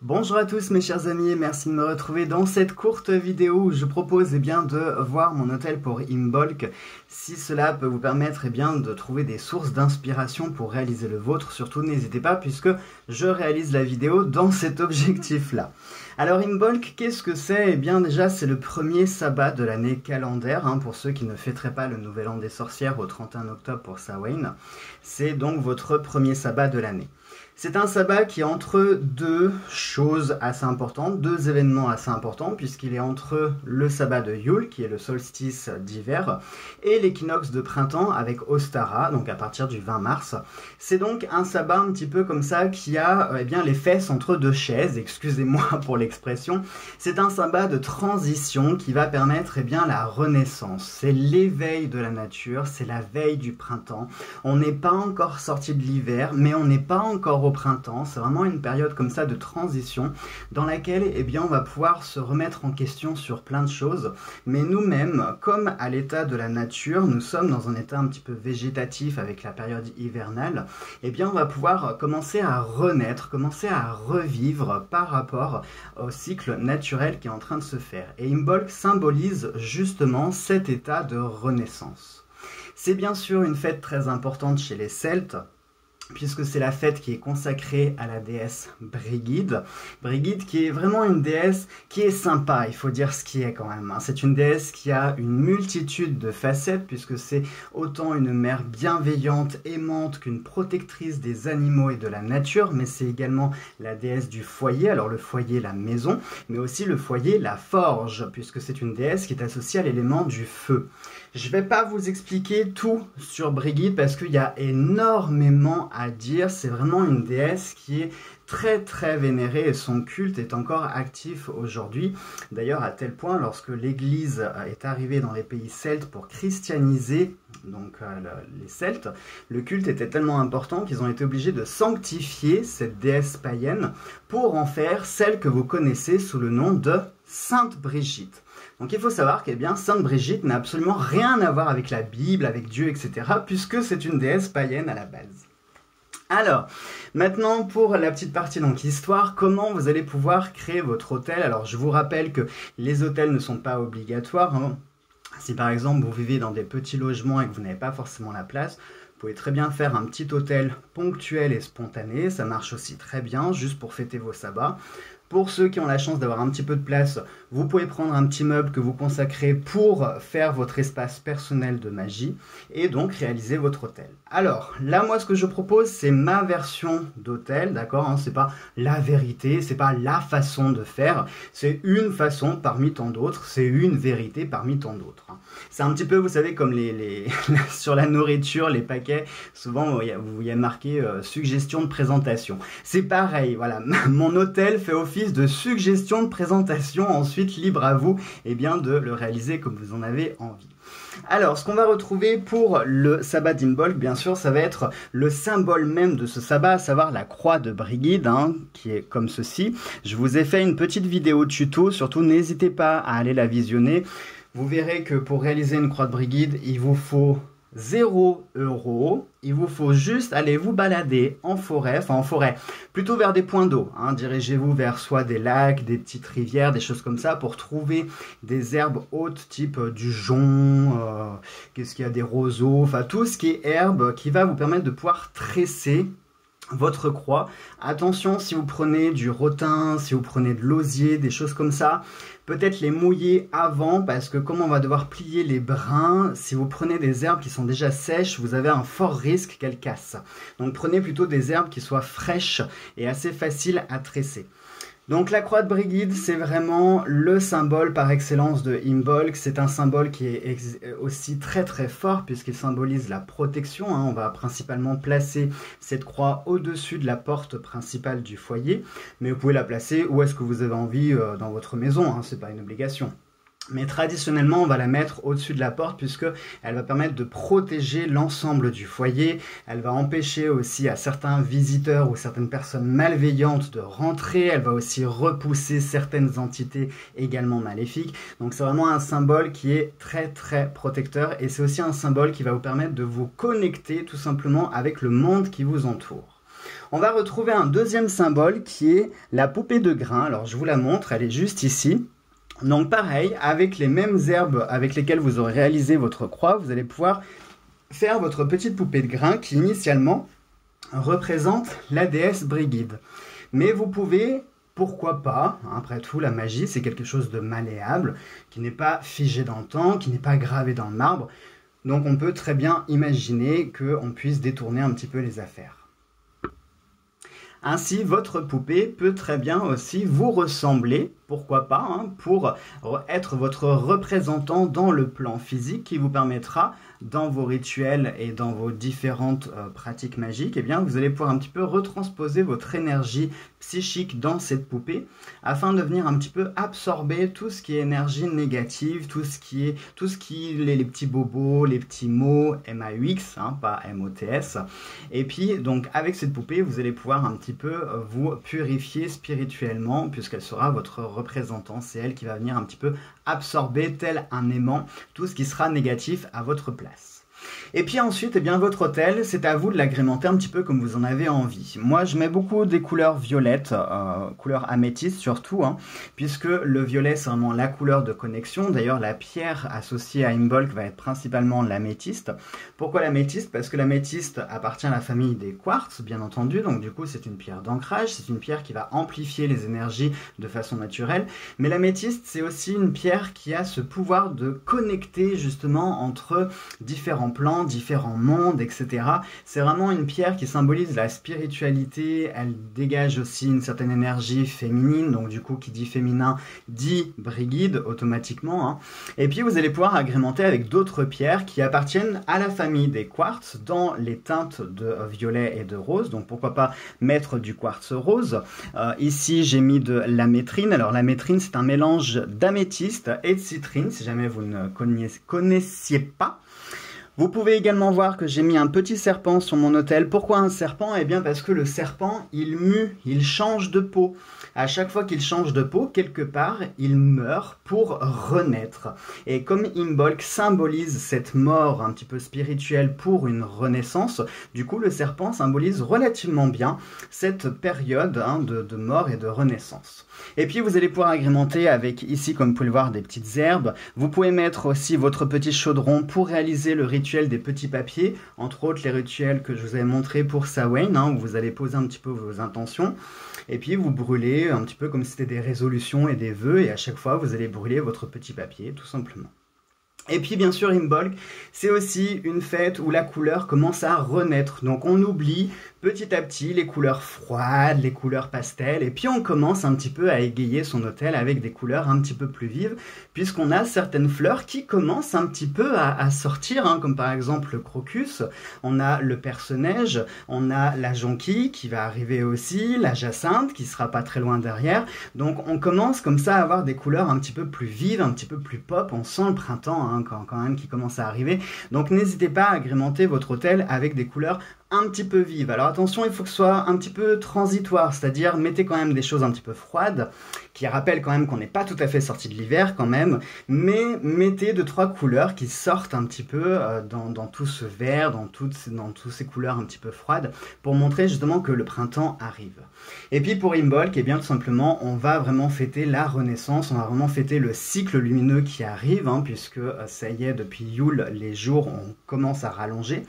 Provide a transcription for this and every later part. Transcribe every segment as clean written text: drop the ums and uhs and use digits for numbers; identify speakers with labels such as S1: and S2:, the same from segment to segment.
S1: Bonjour à tous mes chers amis et merci de me retrouver dans cette courte vidéo où je propose de voir mon hôtel pour Imbolc. Si cela peut vous permettre de trouver des sources d'inspiration pour réaliser le vôtre, surtout n'hésitez pas puisque je réalise la vidéo dans cet objectif-là. Alors Imbolc, qu'est-ce que c'est? Déjà c'est le premier sabbat de l'année calendaire, pour ceux qui ne fêteraient pas le nouvel an des sorcières au 31 octobre pour Samhain. C'est donc votre premier sabbat de l'année. C'est un sabbat qui est entre deux choses assez importantes, deux événements assez importants, puisqu'il est entre le sabbat de Yule, qui est le solstice d'hiver, et l'équinoxe de printemps avec Ostara, donc à partir du 20 mars. C'est donc un sabbat un petit peu comme ça qui a les fesses entre deux chaises, excusez-moi pour l'expression. C'est un sabbat de transition qui va permettre la renaissance. C'est l'éveil de la nature, c'est la veille du printemps. On n'est pas encore sorti de l'hiver, mais on n'est pas encore au printemps. C'est vraiment une période comme ça de transition dans laquelle on va pouvoir se remettre en question sur plein de choses. Mais nous-mêmes, comme à l'état de la nature, nous sommes dans un état un petit peu végétatif avec la période hivernale, on va pouvoir commencer à renaître, commencer à revivre par rapport au cycle naturel qui est en train de se faire. Et Imbolc symbolise justement cet état de renaissance. C'est bien sûr une fête très importante chez les Celtes, puisque c'est la fête qui est consacrée à la déesse Brigid. Brigid qui est vraiment une déesse qui est sympa, il faut dire ce qui est quand même. C'est une déesse qui a une multitude de facettes, puisque c'est autant une mère bienveillante, aimante, qu'une protectrice des animaux et de la nature, mais c'est également la déesse du foyer, alors le foyer, la maison, mais aussi le foyer, la forge, puisque c'est une déesse qui est associée à l'élément du feu. Je ne vais pas vous expliquer tout sur Brigid parce qu'il y a énormément à dire. C'est vraiment une déesse qui est très très vénérée et son culte est encore actif aujourd'hui. D'ailleurs à tel point, lorsque l'église est arrivée dans les pays celtes pour christianiser les Celtes, le culte était tellement important qu'ils ont été obligés de sanctifier cette déesse païenne pour en faire celle que vous connaissez sous le nom de Sainte Brigitte. Donc il faut savoir que Sainte Brigitte n'a absolument rien à voir avec la Bible, avec Dieu, etc. puisque c'est une déesse païenne à la base. Alors, maintenant pour la petite partie histoire, comment vous allez pouvoir créer votre hôtel. Alors je vous rappelle que les hôtels ne sont pas obligatoires. Si par exemple vous vivez dans des petits logements et que vous n'avez pas forcément la place, vous pouvez très bien faire un petit hôtel ponctuel et spontané. Ça marche aussi très bien, juste pour fêter vos sabbats. Pour ceux qui ont la chance d'avoir un petit peu de place, vous pouvez prendre un petit meuble que vous consacrez pour faire votre espace personnel de magie et donc réaliser votre hôtel. Alors là, moi, ce que je propose, c'est ma version d'hôtel, d'accord, c'est pas la vérité, c'est pas la façon de faire, c'est une façon parmi tant d'autres, c'est une vérité parmi tant d'autres. C'est un petit peu, vous savez, comme sur la nourriture, les paquets, souvent vous voyez marqué suggestion de présentation. C'est pareil, voilà, mon hôtel fait office de suggestion de présentation, ensuite libre à vous de le réaliser comme vous en avez envie. Alors, ce qu'on va retrouver pour le sabbat d'Imbolc, bien sûr, ça va être le symbole même de ce sabbat, à savoir la croix de Brigid, qui est comme ceci. Je vous ai fait une petite vidéo tuto, surtout n'hésitez pas à aller la visionner. Vous verrez que pour réaliser une croix de Brigid, il vous faut 0 €, il vous faut juste aller vous balader en forêt, plutôt vers des points d'eau. Dirigez-vous vers soit des lacs, des petites rivières, des choses comme ça, pour trouver des herbes hautes type du jonc, qu'est-ce qu'il y a, des roseaux, tout ce qui est herbe qui va vous permettre de pouvoir tresser votre croix. Attention, si vous prenez du rotin, si vous prenez de l'osier, des choses comme ça, peut-être les mouiller avant, parce que comme on va devoir plier les brins, si vous prenez des herbes qui sont déjà sèches, vous avez un fort risque qu'elles cassent. Donc prenez plutôt des herbes qui soient fraîches et assez faciles à tresser. Donc la croix de Brigid, c'est vraiment le symbole par excellence de Imbolc. C'est un symbole qui est aussi très très fort puisqu'il symbolise la protection. On va principalement placer cette croix au-dessus de la porte principale du foyer. Mais vous pouvez la placer où est-ce que vous avez envie dans votre maison, c'est pas une obligation. Mais traditionnellement, on va la mettre au-dessus de la porte puisqu'elle va permettre de protéger l'ensemble du foyer. Elle va empêcher aussi à certains visiteurs ou certaines personnes malveillantes de rentrer. Elle va aussi repousser certaines entités également maléfiques. Donc c'est vraiment un symbole qui est très très protecteur et c'est aussi un symbole qui va vous permettre de vous connecter tout simplement avec le monde qui vous entoure. On va retrouver un deuxième symbole qui est la poupée de grain. Alors je vous la montre, elle est juste ici. Donc pareil, avec les mêmes herbes avec lesquelles vous aurez réalisé votre croix, vous allez pouvoir faire votre petite poupée de grain qui initialement représente la déesse Brigide. Mais vous pouvez, pourquoi pas, après tout la magie c'est quelque chose de malléable, qui n'est pas figé dans le temps, qui n'est pas gravé dans le marbre, donc on peut très bien imaginer qu'on puisse détourner un petit peu les affaires. Ainsi, votre poupée peut très bien aussi vous ressembler, pourquoi pas, hein, pour être votre représentant dans le plan physique qui vous permettra, dans vos rituels et dans vos différentes pratiques magiques, eh bien, vous allez pouvoir un petit peu retransposer votre énergie psychique dans cette poupée afin de venir un petit peu absorber tout ce qui est énergie négative, tout ce qui est les petits bobos, les petits mots MAUX, hein, pas MOTS. Et puis donc avec cette poupée, vous allez pouvoir un petit peu vous purifier spirituellement puisqu'elle sera votre représentant. C'est elle qui va venir un petit peu absorber tel un aimant tout ce qui sera négatif à votre place. Et puis ensuite, eh bien, votre autel, c'est à vous de l'agrémenter un petit peu comme vous en avez envie. Moi, je mets beaucoup des couleurs violettes, couleur améthyste surtout, hein, puisque le violet, c'est vraiment la couleur de connexion. D'ailleurs, la pierre associée à Imbolc va être principalement l'améthyste. Pourquoi l'améthyste? Parce que l'améthyste appartient à la famille des quartz, bien entendu. Donc du coup, c'est une pierre d'ancrage, c'est une pierre qui va amplifier les énergies de façon naturelle. Mais l'améthyste, c'est aussi une pierre qui a ce pouvoir de connecter justement entre différents plans, différents mondes, etc. C'est vraiment une pierre qui symbolise la spiritualité, elle dégage aussi une certaine énergie féminine, donc du coup qui dit féminin dit Brigide automatiquement, hein. Et puis vous allez pouvoir agrémenter avec d'autres pierres qui appartiennent à la famille des quartz dans les teintes de violet et de rose, donc pourquoi pas mettre du quartz rose. Ici j'ai mis de l'amétrine. Alors l'amétrine c'est un mélange d'améthyste et de citrine si jamais vous ne connaissiez pas. Vous pouvez également voir que j'ai mis un petit serpent sur mon autel. Pourquoi un serpent? Eh bien parce que le serpent, il mue, il change de peau. À chaque fois qu'il change de peau, quelque part, il meurt pour renaître. Et comme Imbolc symbolise cette mort un petit peu spirituelle pour une renaissance, du coup le serpent symbolise relativement bien cette période hein, de mort et de renaissance. Et puis vous allez pouvoir agrémenter avec ici, comme vous pouvez le voir, des petites herbes. Vous pouvez mettre aussi votre petit chaudron pour réaliser le rituel des petits papiers, entre autres les rituels que je vous avais montrés pour Samhain, hein, où vous allez poser un petit peu vos intentions. Et puis vous brûlez un petit peu comme si c'était des résolutions et des vœux, et à chaque fois vous allez brûler votre petit papier, tout simplement. Et puis bien sûr Imbolc, c'est aussi une fête où la couleur commence à renaître. Donc on oublie petit à petit les couleurs froides, les couleurs pastel, et puis on commence un petit peu à égayer son autel avec des couleurs un petit peu plus vives, puisqu'on a certaines fleurs qui commencent un petit peu à sortir, hein, comme par exemple le crocus, on a le perce-neige, on a la jonquille qui va arriver aussi, la jacinthe qui sera pas très loin derrière. Donc on commence comme ça à avoir des couleurs un petit peu plus vives, un petit peu plus pop, on sent le printemps hein, quand même qui commence à arriver. Donc n'hésitez pas à agrémenter votre autel avec des couleurs un petit peu vive. Alors attention, il faut que ce soit un petit peu transitoire, c'est-à-dire mettez quand même des choses un petit peu froides, qui rappellent quand même qu'on n'est pas tout à fait sorti de l'hiver quand même, mais mettez 2-3 couleurs qui sortent un petit peu dans tout ce vert, dans toutes ces couleurs un petit peu froides, pour montrer justement que le printemps arrive. Et puis pour Imbolc, eh bien tout simplement, on va vraiment fêter la renaissance, on va vraiment fêter le cycle lumineux qui arrive, hein, puisque ça y est, depuis Yule, les jours on commence à rallonger.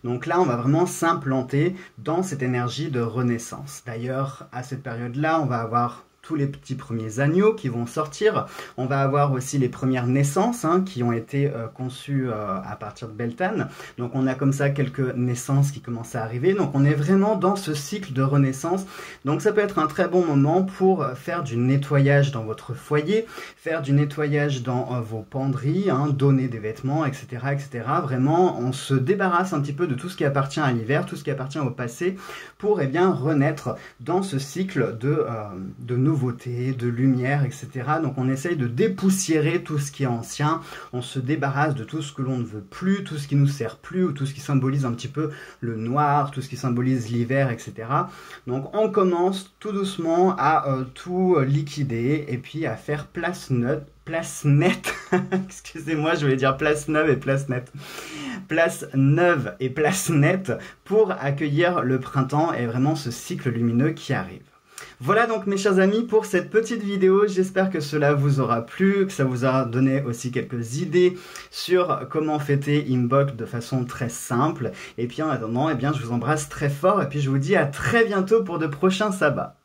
S1: Donc là, on va vraiment s'implanter dans cette énergie de renaissance. D'ailleurs, à cette période-là, on va avoir tous les petits premiers agneaux qui vont sortir. On va avoir aussi les premières naissances hein, qui ont été conçues à partir de Beltane. Donc on a comme ça quelques naissances qui commencent à arriver. Donc on est vraiment dans ce cycle de renaissance. Donc ça peut être un très bon moment pour faire du nettoyage dans votre foyer, faire du nettoyage dans vos penderies, hein, donner des vêtements, etc., etc. Vraiment, on se débarrasse un petit peu de tout ce qui appartient à l'hiver, tout ce qui appartient au passé, pour eh bien, renaître dans ce cycle de nouveautés, de lumière, etc. Donc on essaye de dépoussiérer tout ce qui est ancien, on se débarrasse de tout ce que l'on ne veut plus, tout ce qui nous sert plus, ou tout ce qui symbolise un petit peu le noir, tout ce qui symbolise l'hiver, etc. Donc on commence tout doucement à tout liquider et puis à faire place nette, excusez-moi, je voulais dire place neuve et place nette. place neuve et place nette pour accueillir le printemps et vraiment ce cycle lumineux qui arrive. Voilà donc mes chers amis pour cette petite vidéo, j'espère que cela vous aura plu, que ça vous aura donné aussi quelques idées sur comment fêter Imbolc de façon très simple. Et puis en attendant, eh bien, je vous embrasse très fort et puis je vous dis à très bientôt pour de prochains sabbats.